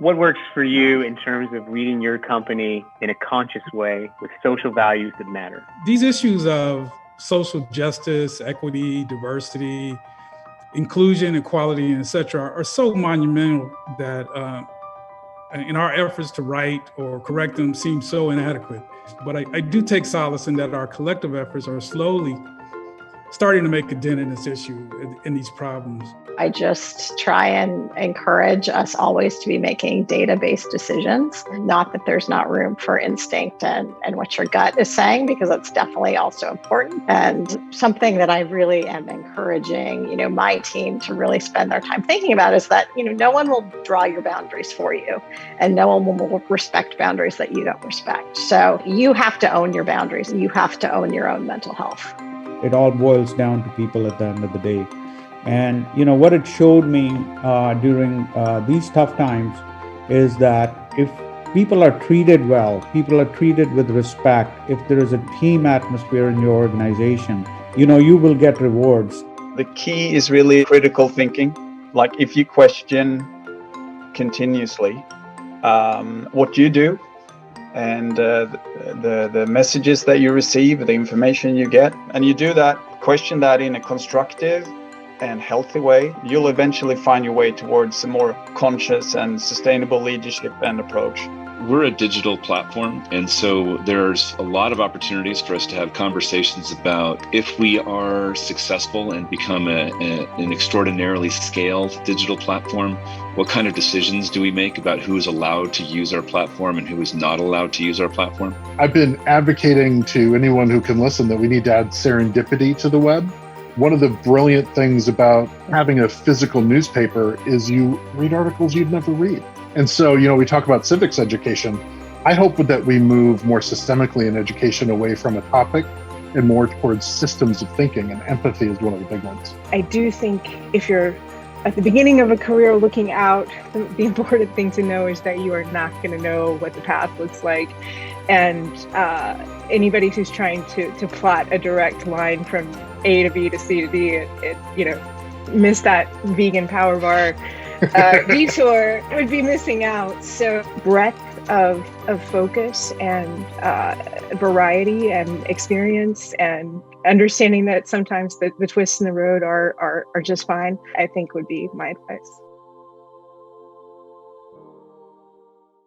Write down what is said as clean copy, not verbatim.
What works for you in terms of leading your company in a conscious way with social values that matter? These issues of social justice, equity, diversity, inclusion, equality, and et cetera are so monumental that in our efforts to right or correct them seem so inadequate. But I do take solace in that our collective efforts are slowly starting to make a dent in this issue, in these problems. I just try and encourage us always to be making data-based decisions. Not that there's not room for instinct and what your gut is saying, because that's definitely also important. And something that I really am encouraging, my team to really spend their time thinking about is that, no one will draw your boundaries for you, and no one will respect boundaries that you don't respect. So you have to own your boundaries. You have to own your own mental health. It all boils down to people at the end of the day. And what it showed me during these tough times is that if people are treated well, people are treated with respect, if there is a team atmosphere in your organization, you will get rewards. The key is really critical thinking. Like if you question continuously what you do and the messages that you receive, the information you get, and you do that, question that in a constructive and healthy way, you'll eventually find your way towards a more conscious and sustainable leadership and approach. We're a digital platform, and so there's a lot of opportunities for us to have conversations about if we are successful and become an extraordinarily scaled digital platform, what kind of decisions do we make about who is allowed to use our platform and who is not allowed to use our platform? I've been advocating to anyone who can listen that we need to add serendipity to the web. One of the brilliant things about having a physical newspaper is you read articles you'd never read. And so, we talk about civics education. I hope that we move more systemically in education away from a topic and more towards systems of thinking, and empathy is one of the big ones. I do think if you're at the beginning of a career looking out, the important thing to know is that you are not going to know what the path looks like. And anybody who's trying to plot a direct line from A to B to C to D, miss that vegan power bar detour would be missing out. So breadth of focus and variety and experience and understanding that sometimes the twists in the road are just fine, I think would be my advice.